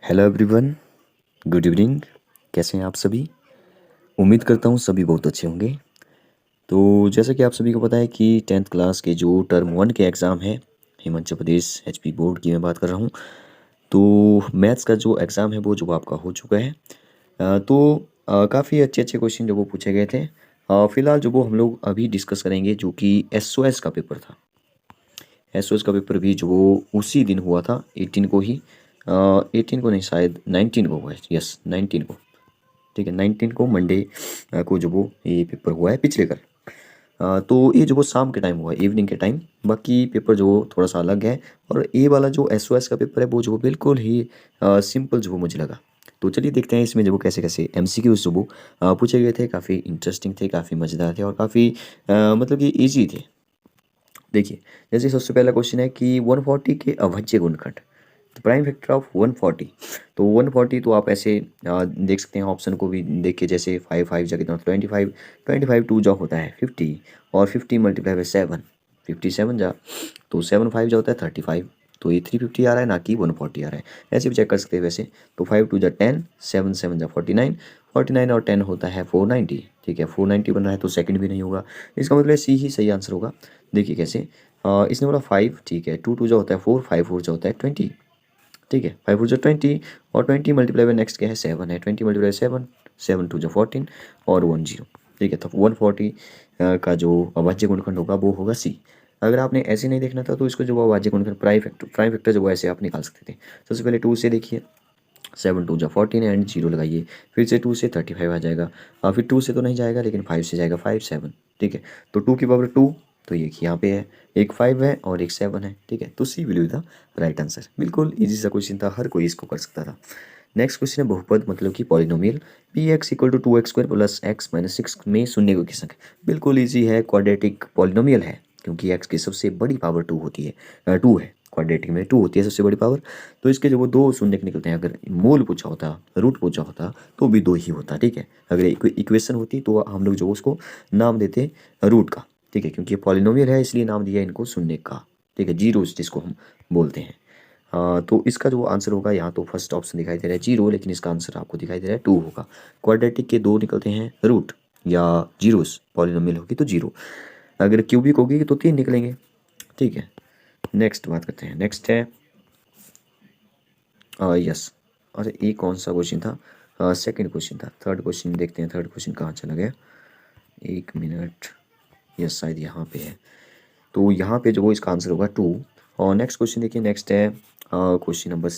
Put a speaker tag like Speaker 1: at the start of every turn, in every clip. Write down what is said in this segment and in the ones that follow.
Speaker 1: Hello everyone, good evening. कैसे हैं आप सभी? उम्मीद करता हूँ सभी बहुत अच्छे होंगे। तो जैसा कि आप सभी को पता है कि 10th क्लास के जो टर्म 1 के एग्ज़ाम है, हिमाचल प्रदेश एचपी बोर्ड की मैं बात कर रहा हूँ। तो मैथ्स का जो एग्ज़ाम है वो जो आपका हो चुका है। काफ़ी अच्छे अच्छे क्वेश्चन जो वो पूछे गए थे। फ़िलहाल जो वो हम लोग अभी डिस्कस करेंगे जो कि एसओएस का पेपर था। एसओएस का पेपर भी जो वो उसी दिन हुआ था, 18 को ही। 18 को नहीं, शायद 19 को हुआ है। यस, 19 को। ठीक है, 19 को मंडे को जो वो ये पेपर हुआ है पिछले कल। तो ये जो वो शाम के टाइम हुआ है, इवनिंग के टाइम। बाकी पेपर जो वो थोड़ा सा अलग है। और ये वाला जो एसओएस का पेपर है वो जो वो बिल्कुल ही सिंपल जो वो मुझे लगा। तो चलिए देखते हैं इसमें जो वो कैसे कैसे एमसीक्यूज जो वो पूछे गए थे। काफ़ी इंटरेस्टिंग थे, काफ़ी मज़ेदार थे और काफ़ी मतलब कि ईजी थे। देखिए, जैसे सबसे पहला क्वेश्चन है कि 140 के अभाज्य गुणनखंड, तो प्राइम फैक्टर ऑफ 140। तो 140 तो आप ऐसे देख सकते हैं, ऑप्शन को भी देख के, जैसे 5 5 जा कितना 25, 25 2 जा होता है 50, और 50 मल्टीप्लाई बाई 7, 57 जा, तो 7 5 जा होता है 35। तो ये 350 आ रहा है, ना कि 140 आ रहा है। ऐसे भी चेक कर सकते हैं वैसे। तो 5 2 जा 10, 7 7 जा 49, 49 और 10 होता है 490। ठीक है, 490 बन रहा है तो सेकंड भी नहीं होगा। इसका मतलब सी ही सही आंसर होगा। देखिए कैसे, इसने बोला 5, ठीक है, 2 2 जा होता है 4, 5 4 जा होता है 20। ठीक है, 5 4 जा 20, और 20 मल्टीप्लाई बाई नेक्स्ट क्या है 7 है, 20 मल्टीप्लाई 7, 7 2 जा 14 और 1 0। ठीक है, तो 140 का जो अभाज्य गुणनखंड होगा वो होगा सी। अगर आपने ऐसे नहीं देखना था तो इसको जो अभाज्य गुणनखंड प्राइम फैक्टर जो वो ऐसे आप निकाल सकते थे। सबसे पहले 2 से देखिए, 7 2 जा 14 एंड 0 लगाइए। फिर से 2 से 35 आ जाएगा। फिर 2 से तो नहीं जाएगा, लेकिन 5 से जाएगा, 5 7। ठीक है, तो 2 की पावर 2, तो ये यहाँ पे है, एक 5 है और एक 7 है। ठीक है, तो C will be the right answer. बिल्कुल इजी सा क्वेश्चन था, हर कोई इसको कर सकता था। नेक्स्ट क्वेश्चन है बहुपद मतलब कि polynomial. P x equal to 2x square plus x minus 6 में शून्य को की संख्या। बिल्कुल ईजी है, क्वाड्रेटिक पॉलिनोमियल है, क्योंकि एक्स की सबसे बड़ी पावर 2 होती है, 2 है। क्वाड्रेटिक में 2 होती है सबसे बड़ी पावर। तो इसके जो वो दो शून्य निकलते हैं। अगर मूल पूछा होता, रूट पूछा होता, तो भी 2 ही होता। ठीक है, अगर इक्वेशन होती तो हम लोग जो उसको नाम देते रूट का। ठीक है, क्योंकि ये पॉलिनोमियल है इसलिए नाम दिया इनको शून्य का। ठीक है, जीरोस जिसको हम बोलते हैं। तो इसका जो आंसर होगा, यहाँ तो फर्स्ट ऑप्शन दिखाई दे रहा है 0, लेकिन इसका आंसर आपको दिखाई दे रहा है 2 होगा। क्वाड्रेटिक के 2 निकलते हैं रूट या जीरोस, पॉलिनोमियल होगी तो 0, अगर क्यूबिक होगी तो 3 निकलेंगे। ठीक है, नेक्स्ट बात करते हैं। नेक्स्ट है यस, अरे ये कौन सा क्वेश्चन था? सेकंड क्वेश्चन था। थर्ड क्वेश्चन देखते हैं, थर्ड क्वेश्चन कहाँ चला गया, एक मिनट। यस, शायद यहाँ पे है। तो यहाँ पे जो वो इसका आंसर होगा 2। और नेक्स्ट क्वेश्चन देखिए, नेक्स्ट है क्वेश्चन नंबर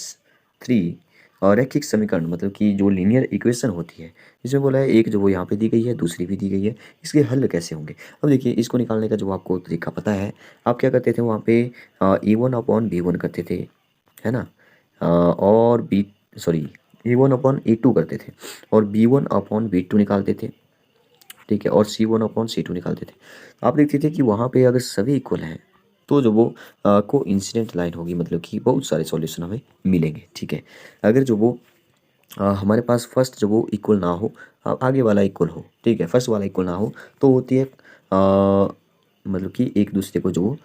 Speaker 1: 3। और रैखिक समीकरण मतलब कि जो लीनियर इक्वेशन होती है, इसमें बोला है एक जो वो यहाँ पे दी गई है, दूसरी भी दी गई है, इसके हल कैसे होंगे। अब देखिए, इसको निकालने का जो आपको तरीका पता है, आप क्या करते थे वहाँ पे, E1/V1 करते थे, है ना। और बी सॉरी E1/E2 करते थे, और B1/B2 निकालते थे। ठीक है, और C1/C2 निकालते थे। आप देखते थे कि वहाँ पे अगर सभी इक्वल हैं तो जो वो को इंसिडेंट लाइन होगी, मतलब कि बहुत सारे सॉल्यूशन हमें मिलेंगे। ठीक है, अगर जो वो हमारे पास फर्स्ट जो वो इक्वल ना हो, आगे वाला इक्वल हो, ठीक है, फर्स्ट वाला इक्वल ना हो, तो होती है मतलब कि एक दूसरे को जो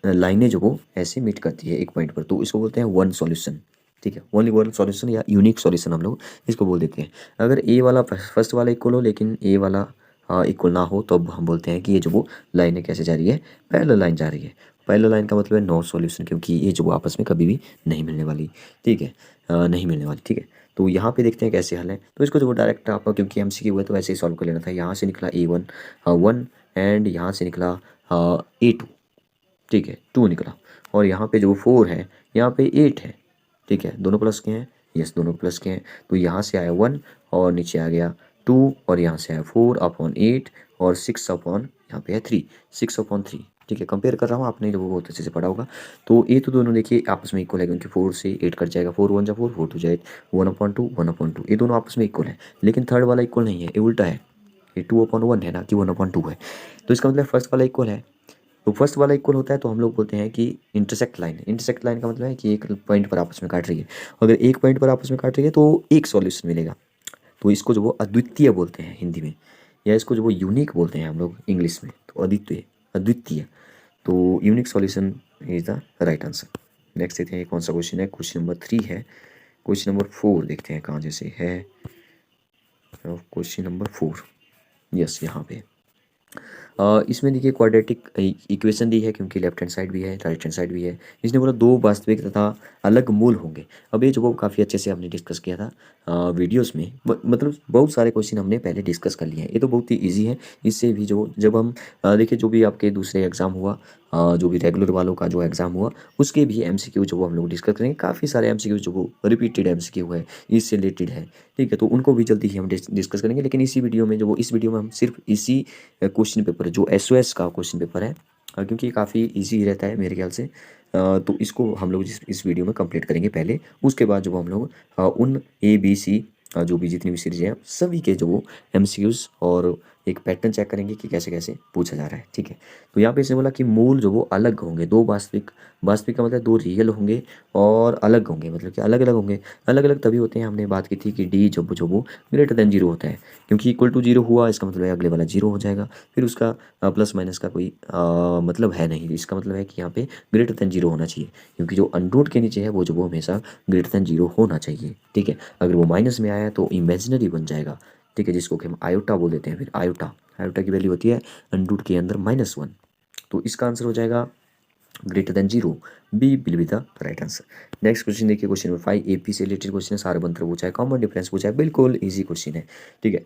Speaker 1: लाइनें जो वो ऐसे मीट करती है एक पॉइंट पर, तो इसको बोलते हैं वन सॉल्यूशन। ठीक है, ओनली वन सॉल्यूशन या यूनिक सॉल्यूशन हम लोग इसको बोल देते हैं। अगर ए वाला फर्स्ट वाला इक्वल हो लेकिन ए वाला इक्वल ना हो, तो अब हम बोलते हैं कि ये जो वो लाइनें कैसे जा रही है, पैरेलल लाइन जा रही है। पैरेलल लाइन का मतलब है नो सॉल्यूशन, क्योंकि ये जो वो आपस में कभी भी नहीं मिलने वाली। ठीक है, नहीं मिलने वाली। ठीक है, तो यहाँ पे देखते हैं कैसे हल है। तो इसको जो डायरेक्ट आपका, क्योंकि एमसीक्यू हुआ है तो ऐसे ही सॉल्व कर लेना था। यहाँ से निकला A1 1, एंड यहाँ से निकला A2। ठीक है, 2 निकला, और यहाँ पे जो 4 है, यहाँ पे 8 है। ठीक है, दोनों प्लस के हैं। यस, दोनों प्लस के हैं। तो यहाँ से आया 1 और नीचे आ गया 2, और यहाँ से आया 4/8 और 6/, यहाँ पे है 3, 6/3। ठीक है, कंपेयर कर रहा हूँ, आपने जो वो बहुत अच्छे से पढ़ा होगा। तो ये तो दोनों देखिए आपस में इक्वल है, क्योंकि 4 से 8 कट जाएगा, 4 1 जा 4, 4 2 जा 8, 1/2 1/2, ये दोनों आपस में इक्वल है। लेकिन थर्ड वाला इक्वल नहीं है, ये उल्टा है, ये 2/1 है ना कि 1/2 है। तो इसका मतलब फर्स्ट वाला इक्वल है। तो फर्स्ट वाला इक्वल होता है तो हम लोग बोलते हैं कि इंटरसेक्ट लाइन। इंटरसेक्ट लाइन का मतलब है कि एक पॉइंट पर आपस में काट रही है। अगर एक पॉइंट पर आपस में काट रही है तो एक सॉल्यूशन मिलेगा। तो इसको जो वो अद्वितीय बोलते हैं हिंदी में, या इसको जो वो यूनिक बोलते हैं हम लोग इंग्लिश में, तो अद्वितीय, अद्वितीय। तो unique solution is the right answer. Next देखते हैं कौन सा क्वेश्चन है। क्वेश्चन नंबर 3 है क्वेश्चन नंबर 4 देखते हैं कहाँ जैसे है। क्वेश्चन नंबर 4, यस यहाँ पे इसमें देखिए क्वाड्रेटिक इक्वेशन दी है, क्योंकि लेफ्ट हैंड साइड भी है राइट हैंड साइड भी है। इसने बोला दो वास्तविक तथा अलग मूल होंगे। अब ये जो वो काफ़ी अच्छे से हमने डिस्कस किया था वीडियोस में, मतलब बहुत सारे क्वेश्चन हमने पहले डिस्कस कर लिए हैं। ये तो बहुत ही इजी है। इससे भी जो जब हम देखिए जो भी आपके दूसरे एग्ज़ाम हुआ, जो भी रेगुलर वालों का जो एग्ज़ाम हुआ, उसके भी एमसीक्यू जो वो हम लोग डिस्कस करेंगे। काफ़ी सारे एमसीक्यू जो वो रिपीटेड एमसीक्यू है, इससे रिलेटेड है, ठीक है। तो उनको भी जल्दी ही हम डिस्कस करेंगे। लेकिन इसी वीडियो में जो वो इस वीडियो में हम सिर्फ इसी क्वेश्चन पेपर जो एसओएस का क्वेश्चन पेपर है, क्योंकि काफ़ी इजी रहता है मेरे ख्याल से, तो इसको हम लोग इस वीडियो में कंप्लीट करेंगे पहले। उसके बाद जो हम लोग उन ए बी सी जो भी जितनी भी सीरीज हैं सभी के जो वो एमसीक्यूज और एक पैटर्न चेक करेंगे कि कैसे कैसे पूछा जा रहा है, ठीक है। तो यहाँ पे इसने बोला कि मूल जो वो अलग होंगे, दो वास्तविक, वास्तविक का मतलब दो रियल होंगे और अलग होंगे, मतलब कि अलग अलग होंगे। अलग अलग तभी होते हैं, हमने बात की थी कि डी जब जो वो ग्रेटर देन जीरो होता है, क्योंकि इक्वल टू जीरो हुआ इसका मतलब है अगले वाला जीरो हो जाएगा। फिर उसका प्लस माइनस का कोई मतलब है नहीं। इसका मतलब है कि यहाँ पे ग्रेटर देन जीरो होना चाहिए, क्योंकि जो अनरूट के नीचे है वो जो वो हमेशा ग्रेटर देन जीरो होना चाहिए, ठीक है। अगर वो माइनस में आया तो इमेजिनरी बन जाएगा, ठीक है, जिसको कि हम आयोटा बोल देते हैं। फिर आयोटा, आयोटा की वैल्यू होती है अनरूट के अंदर -1। तो इसका आंसर हो जाएगा greater than zero. B will be the right answer. Next question देखिए, क्वेश्चन नंबर 5 एपी से रिलेटेड क्वेश्चन है। सारे मंत्र पूछा है, कॉमन डिफरेंस पूछा है, बिल्कुल इजी क्वेश्चन है, ठीक है।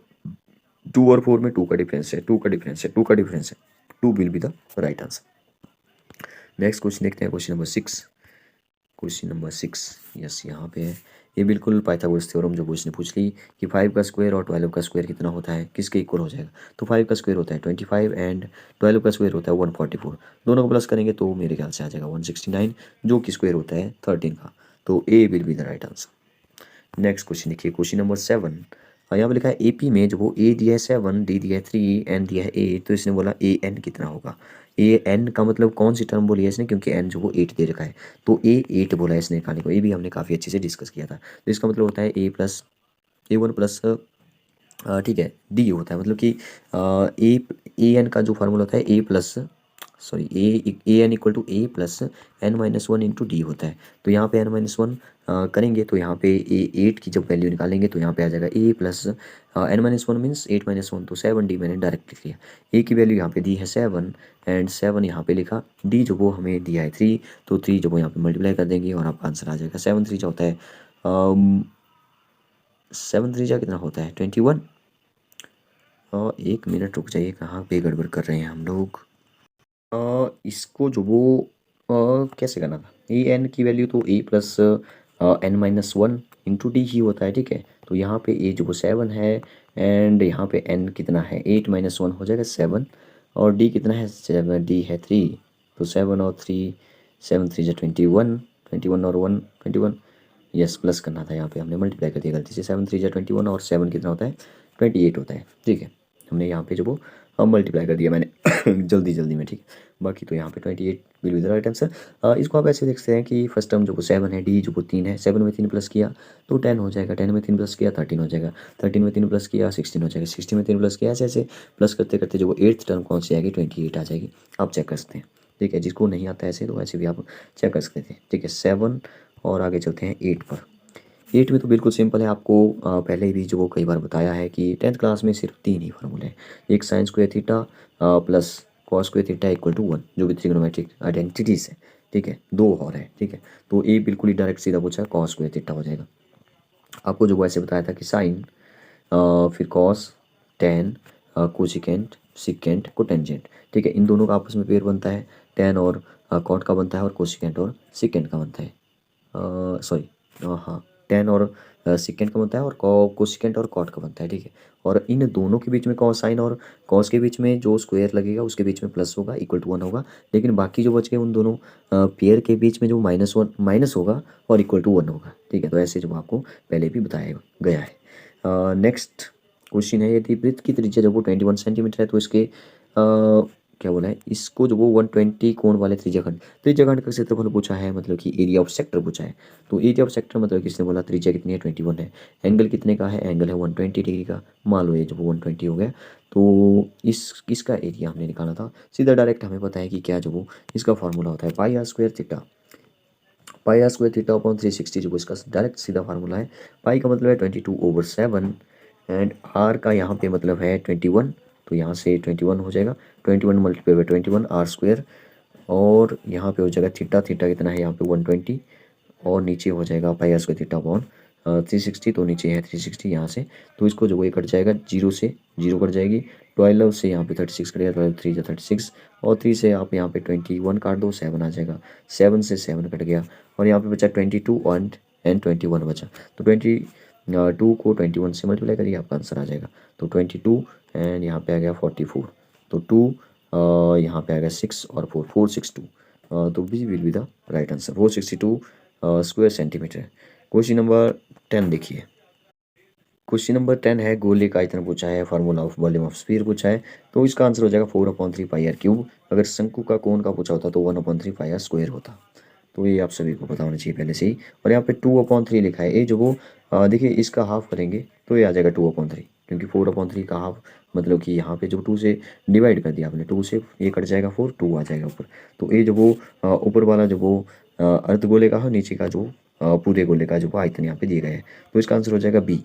Speaker 1: 2 और 4 में 2 का डिफरेंस है, 2 का डिफरेंस है, 2 का डिफरेंस है, 2 will be the right answer. Next question देखते हैं, question number 6, question number 6, yes यहाँ पे है। ये बिल्कुल पाइथागोरस थ्योरम जो उसने पूछ ली कि 5 का स्क्वायर और 12 का स्क्वायर कितना होता है, किसके इक्वल हो जाएगा। तो 5 का स्क्वायर होता है 25 एंड 12 का स्क्वायर होता है 144। दोनों को प्लस करेंगे तो मेरे ख्याल से आ जाएगा 169, जो कि स्क्वायर होता है 13 का। तो A will be the right answer. Next question देखिए, क्वेश्चन नंबर 7, यहाँ पे लिखा है एपी में जो वो ए दिया है 7, डी दिया है 3, एन दिया है 8, तो इसने बोला ए एन कितना होगा। ए एन का मतलब कौन सी टर्म बोली है इसने, क्योंकि एन जो वो 8 दे रखा है, तो ए 8 बोला है इसने निकालने को। ये भी हमने काफ़ी अच्छे से डिस्कस किया था। तो इसका मतलब होता है ए प्लस A1 प्लस, ठीक है, डी होता है, मतलब कि ए एन का जो फार्मूला होता है A plus, sorry A N equal to A plus n-1 into D होता है। तो यहाँ पे n-1 करेंगे तो यहाँ पे ए 8 की जब वैल्यू निकालेंगे तो यहाँ पे आ जाएगा ए प्लस n-1 मीन्स 8-1 तो 7 डी मैंने डायरेक्ट लिख लिया। ए की वैल्यू यहाँ पे दी है 7 एंड 7 यहाँ पे लिखा, डी जो वो हमें दिया है 3, तो 3 जो वो यहाँ पे मल्टीप्लाई कर देंगे और आपका आंसर आ जाएगा 7 3 जो होता है 7 3 जा कितना होता है 21। और एक मिनट रुक जाइए, कहाँ पे गड़बड़ कर रहे हैं हम लोग। इसको जो वो कैसे करना था, ए एन की वैल्यू तो ए प्लस n-1 इंटू डी ही होता है, ठीक है। तो यहाँ पे ए जो वो 7 है एंड यहाँ पे n कितना है 8-1 हो जाएगा 7, और डी कितना है 7, डी है 3, तो 7 और 3, 7 3 जा 21, 21 और 1 21, यस प्लस करना था, यहाँ पे हमने मल्टीप्लाई कर दिया गलती से। 7 3 जा 21 और 7 कितना होता है 28 होता है, ठीक है। हमने यहाँ पे जो वो मल्टीप्लाई कर दिया मैंने जल्दी जल्दी में, ठीक। बाकी तो यहाँ पे 28 will be the right answer. इसको आप ऐसे देख सकते हैं कि फर्स्ट टर्म जो वो 7 है, डी जो वो 3 है, 7 में 3 प्लस किया तो 10 हो जाएगा, 10 में 3 प्लस किया 13 हो जाएगा, 13 में 3 प्लस किया 16 हो जाएगा, 16 में 3 प्लस किया, ऐसे ऐसे प्लस करते करते जो वो 8th टर्म कौन सी आएगी 28 आ जाएगी। आप चेक कर सकते हैं, ठीक है। जिसको नहीं आता ऐसे तो ऐसे भी आप चेक कर सकते हैं, ठीक है। 7 और आगे चलते हैं 8 पर। 8 में तो बिल्कुल सिंपल है, आपको पहले भी जो वो कई बार बताया है कि 10th क्लास में सिर्फ 3 ही फार्मूले हैं। एक sine square theta plus cos square theta equal to 1, जो भी ट्रिग्नोमेट्रिक आइडेंटिटीज है, ठीक है। दो और है, ठीक है। तो ए बिल्कुल ही डायरेक्ट सीधा पूछा है, कॉस स्क्वायर थीटा हो जाएगा। आपको जो वो ऐसे बताया था कि साइन, फिर cos, ten, cosecant, secant, cotangent, ठीक है। इन दोनों का आपस में पेयर बनता है, टेन और कॉट का बनता है और कोसिकेंट और सिकेंट का बनता है, सॉरी हाँ, टेन और सिकेंड का बनता है और कोसिकेंट और कॉट का बनता है, ठीक है। और इन दोनों के बीच में कॉसाइन और कॉस के बीच में जो स्क्वायर लगेगा उसके बीच में प्लस होगा, इक्वल टू 1 होगा। लेकिन बाकी जो बच गए उन दोनों पेयर के बीच में जो -1 माइनस होगा और इक्वल टू 1 होगा, ठीक है। तो ऐसे जो आपको पहले भी बताया गया है। नेक्स्ट क्वेश्चन है, यदि वृत्त की त्रिज्या जब वो 21 सेंटीमीटर है तो इसके क्या बोला है, इसको जो वो 120 कोण वाले त्रिज्याखंड, त्रिज्याखंड का क्षेत्रफल पूछा है, मतलब कि एरिया ऑफ सेक्टर पूछा है। तो एरिया ऑफ सेक्टर मतलब किसने बोला त्रिज्या कितनी है 21 है, एंगल कितने का है, एंगल है 120 डिग्री का, मान लो ये जो 120 हो गया। तो इसका एरिया हमने निकाला था सीधा डायरेक्ट, हमें पता है कि क्या जो वो इसका फॉर्मूला होता है pi R square theta. Pi R square theta upon 360 जो इसका डायरेक्ट सीधा फार्मूला है। पाई का मतलब है 22/7 एंड आर का यहाँ पे मतलब है 21, तो यहाँ से 21 हो जाएगा, 21 मल्टीप्लाई बाई 21 आर स्क्वायर, और यहाँ पे हो जाएगा थीटा, थीटा कितना है यहाँ पे 120, और नीचे हो जाएगा पाई आर स्क्वायर थीटा अपॉन 360, तो नीचे है 360 यहाँ से, तो इसको जो वो कट जाएगा, जीरो से जीरो कट जाएगी, 12 से यहाँ पे 36 कट जाएगा, 12 3 जा 36, और 3 से आप यहाँ पे 21 काट दो, 7 आ जाएगा, 7 से 7 कट गया, और यहाँ पे बचा 22 एंड 21 बचा, तो 22 को 21 से मल्टीप्लाई करिए, आपका आंसर आ जाएगा, तो 22 एंड यहाँ पे आ गया 44, तो 2 यहाँ पे आ गया 6 और 4 462, तो B will be the right answer, 462 square centimetre. Question number 10 देखिए, क्वेश्चन नंबर 10 है गोले का आयतन पूछा है, formula of volume of sphere पूछा है, तो इसका आंसर हो जाएगा 4/3 पाई आर क्यूब। अगर शंकु का कोण का पूछा होता तो 1/3 पाई आर स्क्वायर होता, तो ये आप सभी को पता होना चाहिए पहले से ही। और यहाँ पे 2/3 लिखा है, ये जो वो देखिए इसका हाफ करेंगे तो ये आ जाएगा 2/3, क्योंकि 4/3 का हाफ मतलब कि यहाँ पे जो 2 से डिवाइड कर दिया आपने, 2 से ये कट जाएगा 4, 2 आ जाएगा ऊपर, तो ये जो वो ऊपर वाला जो वो अर्धगोले का है, नीचे का जो पूरे गोले का जो वो आयतन यहाँ पे दिए गए हैं, तो इसका आंसर हो जाएगा B,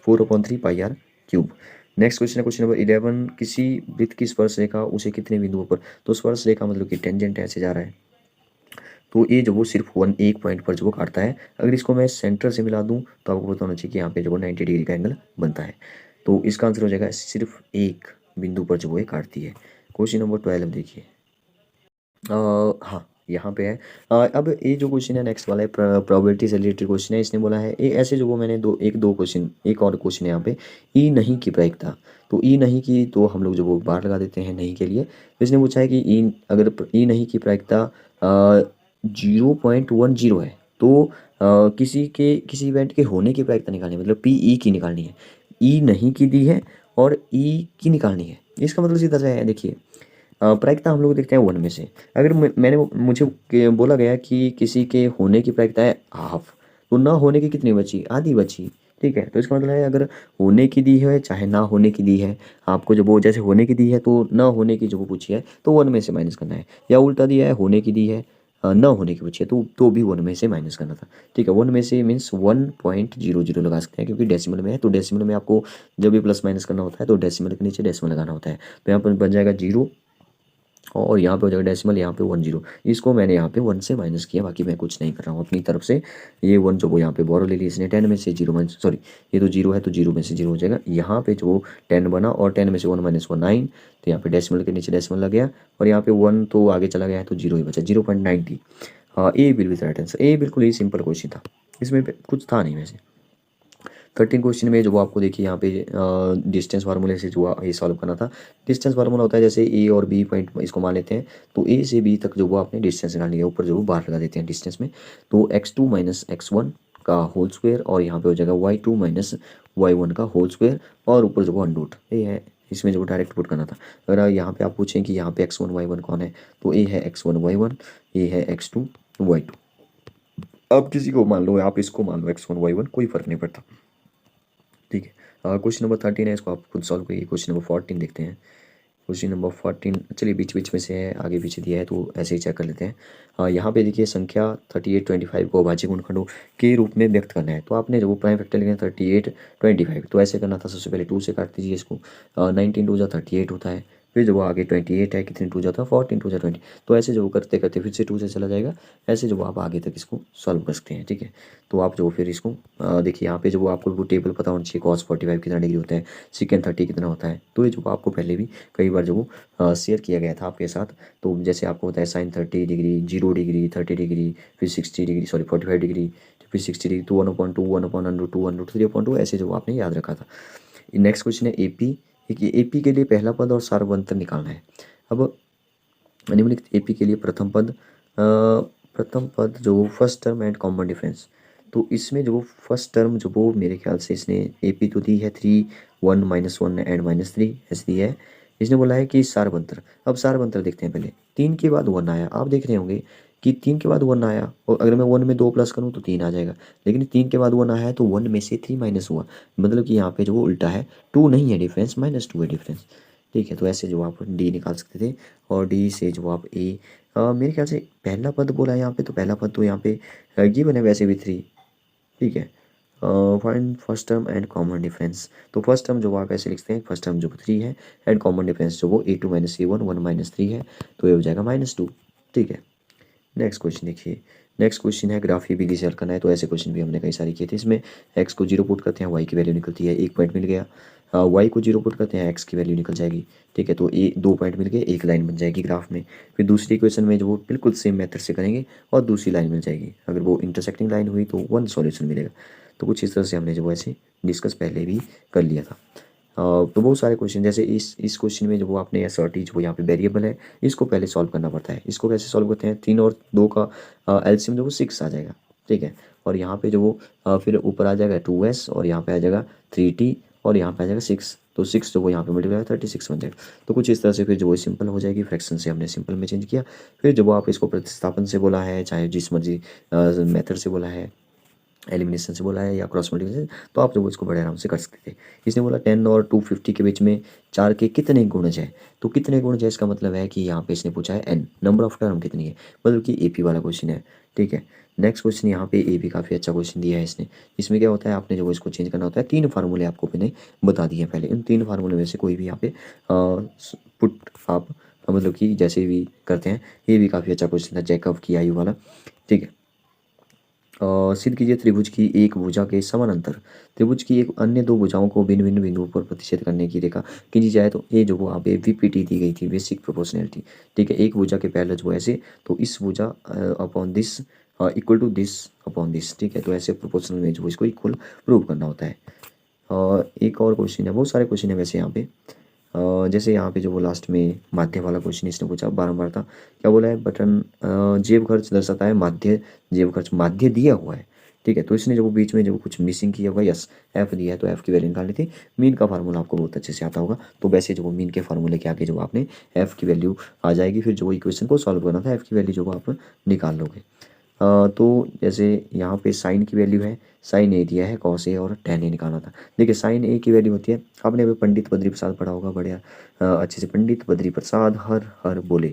Speaker 1: 4/3 pi r cube. Next question है क्वेश्चन नंबर 11, किसी वृत्त की स्पर्श रेखा उसे कितने बिंदुओं पर, तो स्पर्श रेखा मतलब कि टेंजेंट ऐसे जा रहा है, तो ये जो वो सिर्फ एक पॉइंट पर जो वो काटता है। अगर इसको मैं सेंटर से मिला दूं तो आपको पता होना चाहिए कि यहाँ पे जो वो 90 डिग्री का एंगल बनता है, तो इसका आंसर हो जाएगा सिर्फ एक बिंदु पर जो वो ये काटती है। क्वेश्चन नंबर 12 देखिए, हाँ यहाँ पे है। अब ये जो क्वेश्चन है नेक्स्ट वाला है, प्रोबेबिलिटी से रिलेटेड क्वेश्चन है। इसने बोला है ये ऐसे जो वो मैंने दो क्वेश्चन, एक और क्वेश्चन है यहाँ पे, ई नहीं की प्रायिकता, तो ई नहीं की तो हम लोग जो वो बार लगा देते हैं नहीं के लिए, तो इसने पूछा है कि ई अगर ई नहीं की प्रायिकता 0.10 है, तो किसी इवेंट के होने की प्रायिकता निकालनी है, मतलब पी ई की निकालनी है, ई नहीं की दी है और ई की निकालनी है। इसका मतलब सीधा सा है, देखिए प्रायिकता हम लोग देखते हैं 1 में से, अगर मुझे बोला गया कि किसी के होने की प्रायिकता है हाफ, तो ना होने की कितनी बची, आधी बची, ठीक है, तो इसका मतलब है अगर होने की दी है चाहे ना होने की दी है, आपको जब वो जैसे होने की दी है तो ना होने की जो वो पूछी है तो 1 में से माइनस करना है, या उल्टा दिया है होने की दी है ना होने की पूछी है तो भी 1 में से माइनस करना था, ठीक है। 1 में से मीन्स 1.00 लगा सकते हैं, क्योंकि डेसिमल में है, तो डेसिमल में आपको जब भी प्लस माइनस करना होता है तो डेसिमल के नीचे डेसिमल लगाना होता है, तो यहाँ पर बन जाएगा 0, और यहाँ पे हो जाएगा डेसिमल, यहाँ पे 10, इसको मैंने यहाँ पे 1 से माइनस किया, बाकी मैं कुछ नहीं कर रहा हूँ अपनी तरफ से। ये 1 जो वो यहाँ पे बोरो ले ली इसने, 10 में से 0 माइनस, सॉरी ये तो 0 है तो 0 में से 0 हो जाएगा, यहाँ पे जो 10 बना और 10 में से 1 माइनस 1 9, तो यहाँ पे डेसिमल के नीचे डेसिमल लग गया, और यहाँ पे 1 तो आगे चला गया है तो 0 ही बचा, 0.90। हाँ A will be the right answer, A बिल्कुल ही सिंपल क्वेश्चन था, इसमें कुछ था नहीं वैसे। 13 क्वेश्चन में जो वो आपको देखिए यहाँ पे डिस्टेंस फार्मूले से जो ये सॉल्व करना था। डिस्टेंस फार्मूला होता है जैसे ए और बी पॉइंट इसको मान लेते हैं, तो ए से बी तक जो वो आपने डिस्टेंस निकालनी है, ऊपर जो वो बार लगा देते हैं डिस्टेंस में, तो x2 माइनस x1 का होल स्क्वायर, और यहाँ पे हो जाएगा y2 माइनस y1 का होल स्क्वायर, और ऊपर जो वो अंडर ये है, इसमें जो डायरेक्ट पुट करना था। अगर यहाँ पे आप पूछें कि यहाँ पे x1 y1 कौन है, तो ए है x1 y1, ये है x2 y2, आप किसी को मान लो, आप इसको मान लो x1 y1, कोई फर्क नहीं पड़ता, ठीक है। क्वेश्चन नंबर 13 है, इसको आप खुद सॉल्व करिए। क्वेश्चन नंबर 14 देखते हैं। क्वेश्चन नंबर 14 चलिए बीच बीच में से है, आगे पीछे दिया है तो ऐसे ही चेक कर लेते हैं। यहाँ पे देखिए संख्या 3825 को अभाज्य गुणनखंडों के रूप में व्यक्त करना है, तो आपने जब वो प्राइम फैक्टर लिखे 3825, तो ऐसे करना था, सबसे पहले 2 से काट दीजिए इसको, 19 2 जा 38 होता है, फिर जो वो आगे 28 है, कितने 2 जाता है 14 2 जा 20, तो ऐसे जो करते करते फिर से 2 से चला जाएगा, ऐसे जो आप आगे तक इसको सॉल्व कर सकते हैं, ठीक है। तो आप जो फिर इसको देखिए यहाँ पे जो आपको वो टेबल पता होना चाहिए, cos 45 कितना डिग्री होता है, secant 30 कितना होता है, तो ये जो आपको पहले भी कई बार जो शेयर किया गया था आपके साथ, तो जैसे आपको होता है sin 30 डिग्री, 0 डिग्री, 30 डिग्री, फिर 60 डिग्री, सॉरी 45 डिग्री, फिर 60 डिग्री, 2 1/2 1/√2 1/3/2, ऐसे जो आपने याद रखा था। नेक्स्ट क्वेश्चन है एपी, एपी के लिए पहला पद और सार्वंतर निकालना है। अब निम्नलिखित एपी के लिए प्रथम पद जो first term and common difference, तो इसमें जो फर्स्ट टर्म जो वो मेरे ख्याल से इसने एपी तो दी है 3 1 -1 एंड -3 ऐसे दी है। इसने बोला है कि सारबंतर, अब सारबंतर देखते हैं पहले। 3 के बाद 1 आया, आप देख रहे होंगे कि 3 के बाद 1 आया, और अगर मैं 1 में 2 प्लस करूँ तो 3 आ जाएगा, लेकिन 3 के बाद 1 आया है तो 1 में से 3 माइनस हुआ, मतलब कि यहाँ पे जो वो उल्टा है, 2 नहीं है डिफरेंस, -2 है डिफरेंस, ठीक है। तो ऐसे जो आप डी निकाल सकते थे और डी से जो आप ए, मेरे ख्याल से पहला पद बोला है यहाँ पे, तो पहला पद तो यहाँ पे ये बने वैसे भी 3, ठीक है। Find first term and common difference, तो फर्स्ट टर्म जो आप ऐसे लिखते हैं, फर्स्ट टर्म जो 3 है एंड कॉमन डिफरेंस जो वो A2 माइनस A1 1 माइनस 3 है, तो ये हो जाएगा -2, ठीक है। नेक्स्ट क्वेश्चन देखिए, नेक्स्ट क्वेश्चन है ग्राफ ए बी से हल करना है। तो ऐसे क्वेश्चन भी हमने कई सारे किए थे। इसमें एक्स को 0 पुट करते हैं, वाई की वैल्यू निकलती है, 1 पॉइंट मिल गया। वाई को 0 पुट करते हैं, एक्स की वैल्यू निकल जाएगी, ठीक है। तो 2 पॉइंट मिल गए, एक लाइन बन जाएगी ग्राफ में। फिर दूसरी क्वेश्चन में जो वो बिल्कुल सेम मेथड से करेंगे और दूसरी लाइन मिल जाएगी। अगर वो इंटरसेक्टिंग लाइन हुई तो 1 सॉल्यूशन मिलेगा। तो कुछ इस तरह से हमने जो ऐसे डिस्कस पहले भी कर लिया था। तो बहुत सारे क्वेश्चन, जैसे इस क्वेश्चन में जो वो आपने एसर्टी जो यहाँ पे वेरिएबल है, इसको पहले सॉल्व करना पड़ता है। इसको कैसे सॉल्व करते हैं, 3 और 2 का एलसीएम जो वो 6 आ जाएगा, ठीक है। और यहाँ पे जो वो फिर ऊपर आ जाएगा 2s और यहाँ पे आ जाएगा 3t और यहाँ पे आ जाएगा 6, तो 6 जो वो यहाँ पे मल्टीप्लाई 36 बन जाएगा। तो कुछ इस तरह से फिर जो वो सिंपल हो जाएगी, फ्रैक्शन से हमने सिंपल में चेंज किया। फिर जब आप इसको प्रतिस्थापन से बोला है, चाहे जिस मर्जी मेथड से बोला है, एलिमिनेशन से बोला है या क्रॉस मल्टीप्लिकेशन, तो आप जो इसको बड़े आराम से कर सकते थे। इसने बोला 10 और 250 के बीच में 4 के कितने गुणज है, तो कितने गुणज है इसका मतलब है कि यहाँ पे इसने पूछा है n, नंबर ऑफ टर्म कितनी है, मतलब कि एपी वाला क्वेश्चन है, ठीक है। नेक्स्ट क्वेश्चन यहाँ पे ए भी काफ़ी अच्छा क्वेश्चन दिया है इसने। इसमें क्या होता है, आपने जो इसको चेंज करना होता है, 3 फार्मूले आपको मैंने बता दिए हैं पहले। इन 3 फार्मूले में से कोई भी यहाँ पे पुट आप मतलब कि जैसे भी करते हैं। ये भी काफ़ी अच्छा क्वेश्चन था, जैकब की आयु वाला, ठीक है। सिद्ध कीजिए त्रिभुज की एक भुजा के समानांतर त्रिभुज की एक अन्य 2 भुजाओं को भिन्न भिन्न बिंदुओं पर प्रतिच्छेद करने की रेखा खींची जाए। तो ये जो वो यहाँ पे VPT दी गई थी, बेसिक प्रोपोर्शनैलिटी, ठीक है। एक भुजा के पैरेलल जो ऐसे, तो इस भुजा upon this equal to this upon this, ठीक है। तो ऐसे प्रोपोर्शनल में जो इसको इक्वल प्रूव करना होता है। और एक और क्वेश्चन है, बहुत सारे क्वेश्चन है वैसे यहाँ पे। जैसे यहाँ पे जो वो लास्ट में माध्य वाला क्वेश्चन इसने पूछा बारंबार था, क्या बोला है, बटन जेब खर्च दर्शाता है, माध्य जेब खर्च माध्य दिया हुआ है, ठीक है। तो इसने जो बीच में जो कुछ मिसिंग किया होगा, यस एफ दिया है, तो एफ की वैल्यू निकालनी थी। मीन का फार्मूला आपको बहुत अच्छे से आता होगा, तो वैसे जो वो मीन के फार्मूले के आगे जो आपने एफ की वैल्यू आ जाएगी, फिर जो इक्वेशन को सॉल्व करना था, एफ की वैल्यू जो आप निकाल लोगे। तो जैसे यहाँ पे साइन की वैल्यू है, साइन ए दिया है, कॉस ए और tan ए निकालना था। देखिए साइन ए की वैल्यू होती है, आपने अभी पंडित बद्री प्रसाद पढ़ा होगा बढ़िया अच्छे से, पंडित बद्री प्रसाद हर हर बोले,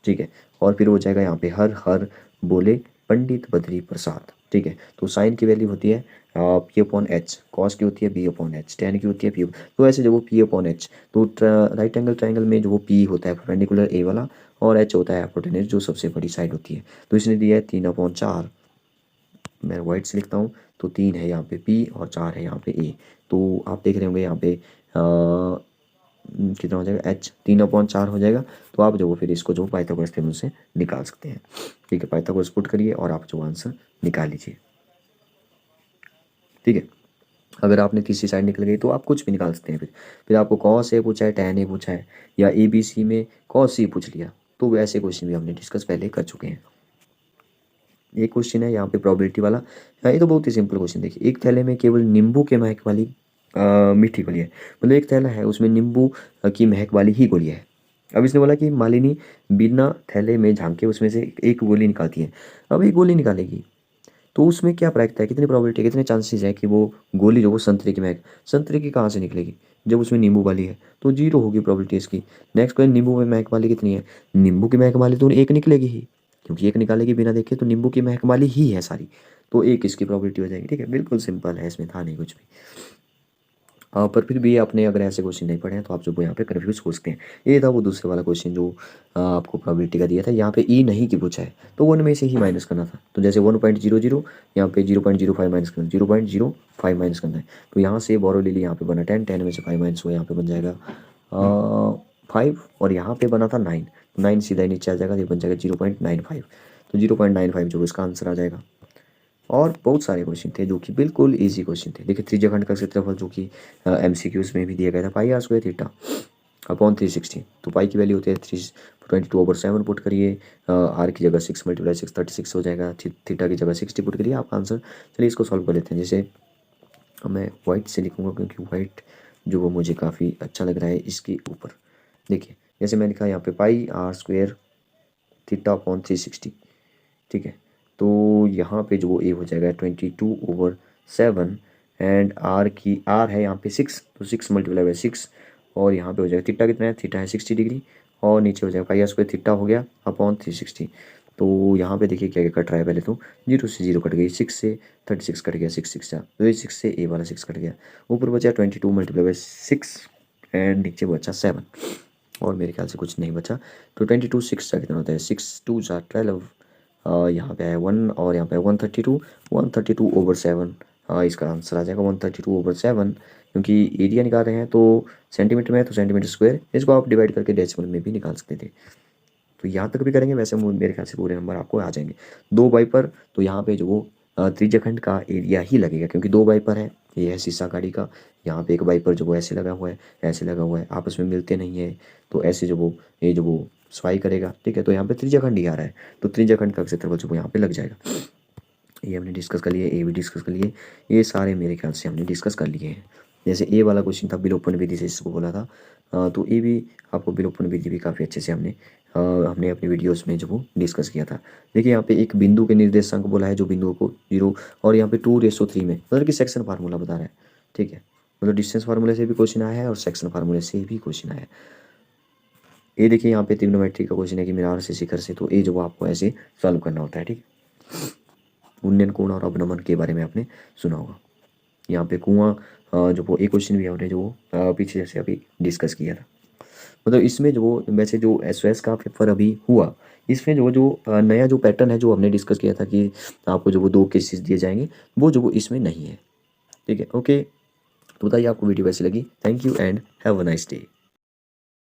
Speaker 1: ठीक है। और फिर हो जाएगा यहाँ पे हर हर बोले पंडित बद्री प्रसाद, ठीक है। तो साइन की वैल्यू होती है पी अपॉन एच, कॉस की होती है बी अपॉन एच, टेन की होती है पी। तो ऐसे जो वो पी अपॉन एच, तो राइट एंगल ट्राइंगल में जो वो पी होता है परपेंडिकुलर ए वाला, और एच होता है हाइपोटेन्यूज जो सबसे बड़ी साइड होती है। तो इसने दिया है 3/4, मैं वाइट से लिखता हूँ, तो 3 है यहाँ पे पी और 4 है यहाँ पे ए। तो आप देख रहे होंगे यहाँ पे कितना हो जाएगा, एच 3/4 हो जाएगा। तो आप जो फिर इसको जो पाइथागोरस थ्योरम से निकाल सकते हैं, ठीक है। पाइथागोरस पुट करिए और आप जो आंसर निकाल लीजिए, ठीक है। अगर आपने तीसरी साइड निकल गई तो आप कुछ भी निकाल सकते हैं। फिर आपको कॉस ए पूछा है, tan ए पूछा है, या ABC में कॉस सी पूछ लिया, तो ऐसे क्वेश्चन भी हमने डिस्कस पहले कर चुके हैं। एक क्वेश्चन है यहाँ पे प्रोबेबिलिटी वाला, ये तो बहुत ही सिंपल क्वेश्चन। देखिए एक थैले में केवल नींबू के महक वाली मीठी गोली है, मतलब एक थैला है उसमें नींबू की महक वाली ही गोली है। अब इसने बोला कि मालिनी बिना थैले में झांके उसमें से एक गोली निकालती है। अब एक गोली निकालेगी, तो उसमें क्या प्रायिकता है, कितनी प्रोबेबिलिटी, कितने चांसेस है कि वो गोली जो वो संतरे की महक, संतरे की कहाँ से निकलेगी, जब उसमें नींबू वाली है, तो 0 होगी प्रोबेबिलिटी इसकी। नेक्स्ट क्वेश्चन, नींबू में महक वाली कितनी है, नींबू की महक वाली तो एक निकलेगी ही, क्योंकि एक निकालेगी बिना देखे, तो नींबू की महक वाली ही है सारी, तो एक इसकी प्रोबेबिलिटी हो जाएगी, ठीक है। बिल्कुल सिंपल है, इसमें था नहीं कुछ भी। पर फिर भी आपने अगर ऐसे क्वेश्चन नहीं पढ़े हैं तो आप जो यहाँ पे कन्फ्यूज हो सकते हैं। ये था वो दूसरे वाला क्वेश्चन जो आपको प्रोबेबिलिटी का दिया था। यहाँ पे ई नहीं की पूछा है, तो 1 में से ही माइनस करना था। तो जैसे 1.00, यहाँ पे 0.05 माइनस करना, 0.05 माइनस करना है। तो यहाँ से बोरो ले ली, यहाँ पे बना 10, 10 में से 5 माइनस हुआ, यहाँ पे बन जाएगा 5, और यहाँ पे बना था 9, तो 9 सीधा ही नीचे आ जाएगा, ये बन जाएगा 0.95। तो 0.95 जो इसका आंसर आ जाएगा। और बहुत सारे क्वेश्चन थे जो कि बिल्कुल इजी क्वेश्चन थे। देखिए त्रिज्याखंड का क्षेत्रफल जो कि MCQs में भी दिया गया था, पाई आर स्क्वायर थीटा अपॉन 360। तो पाई की वैल्यू होती है 322/7 पुट करिए, आर की जगह 6 × 6 36 हो जाएगा, थीटा की जगह 60 पुट करिए, आपका आंसर। चलिए इसको सॉल्व कर लेते हैं। जैसे मैं वाइट से लिखूँगा क्योंकि वाइट जो वो मुझे काफ़ी अच्छा लग रहा है इसके ऊपर। देखिए जैसे मैं लिखा यहाँ पे पाई आर स्क्वायर थीटा अपॉन 360, ठीक है। तो यहाँ पे जो ए हो जाएगा 22/7, एंड आर की आर है यहाँ पे 6, तो 6 × 6, और यहाँ पे हो जाएगा थीटा कितना है, थीटा है 60 डिग्री, और नीचे हो जाएगा पाई आर स्क्वायर थीटा हो गया अपॉन 360। तो यहाँ पे देखिए क्या क्या कट रहा है, पहले तो 0 से 0 कट गई, 6 से 36 कट गया, 6 6 तो ये 6 से ए वाला 6 कट गया, ऊपर बचा 22 मल्टीप्लाई बाई 6 एंड नीचे बचा 7, और मेरे ख्याल से कुछ नहीं बचा। तो 22 6 का कितना होता है, 6 2 जा 12, यहाँ पे है 1 और यहाँ पे है 132, 132 ओवर 7, इसका आंसर आ जाएगा 132 ओवर 7, क्योंकि एरिया निकाल रहे हैं तो सेंटीमीटर में है तो सेंटीमीटर स्क्वायर, इसको आप डिवाइड करके डेसिमल में भी निकाल सकते थे। तो यहाँ तक भी करेंगे, वैसे मेरे ख्याल से पूरे नंबर आपको आ जाएंगे। 2 वाइपर, तो यहाँ पे जो वो त्रिज्यखंड का एरिया ही लगेगा, क्योंकि 2 वाइपर है, ये है शीशा गाड़ी का, यहाँ पे एक वाइपर जो वो ऐसे लगा हुआ है, ऐसे लगा हुआ है, आपस में मिलते नहीं है, तो ऐसे जो वो ये जो वो सफाई करेगा, ठीक है, तो यहाँ पे त्रिज्यखंड ही आ रहा है, तो त्रिज्यखंड का क्षेत्रफल जो वो यहाँ पे लग जाएगा। ये हमने डिस्कस कर लिए, ए भी डिस्कस कर लिए, ये सारे मेरे ख्याल से हमने डिस्कस कर लिए हैं। जैसे ए वाला क्वेश्चन था विलोपन विधि से इसको बोला था, तो ए भी आपको विलोपन विधि भी काफ़ी अच्छे से हमने अपनी वीडियोस में जो वो डिस्कस किया था। देखिए यहाँ पे एक बिंदु के निर्देशांक बोला है, जो बिंदुओं को 0, और यहाँ पे 2:3 में, मतलब कि सेक्शन फार्मूला बता रहा है, ठीक है, मतलब डिस्टेंस फार्मूले से भी क्वेश्चन आया है और सेक्शन फार्मूले से भी क्वेश्चन आया है। ये देखिए यहाँ पे त्रिग्नोमेट्री का क्वेश्चन है कि मीनार से शिखर से, तो ये जो आपको ऐसे सॉल्व करना होता है, ठीक है। उन्नयन कोण और अवनमन के बारे में आपने सुना होगा। यहाँ पे कुआं जो वो एक क्वेश्चन भी हमने जो पीछे जैसे अभी डिस्कस किया था, मतलब इसमें जो वैसे जो एसओएस का पेपर अभी हुआ, इसमें जो जो नया जो पैटर्न है जो हमने डिस्कस किया था कि आपको जो वो 2 केसेस दिए जाएंगे, वो जो वो इसमें नहीं है, ठीक है। ओके, तो बताइए आपको वीडियो कैसी लगी। Thank you and have a nice day.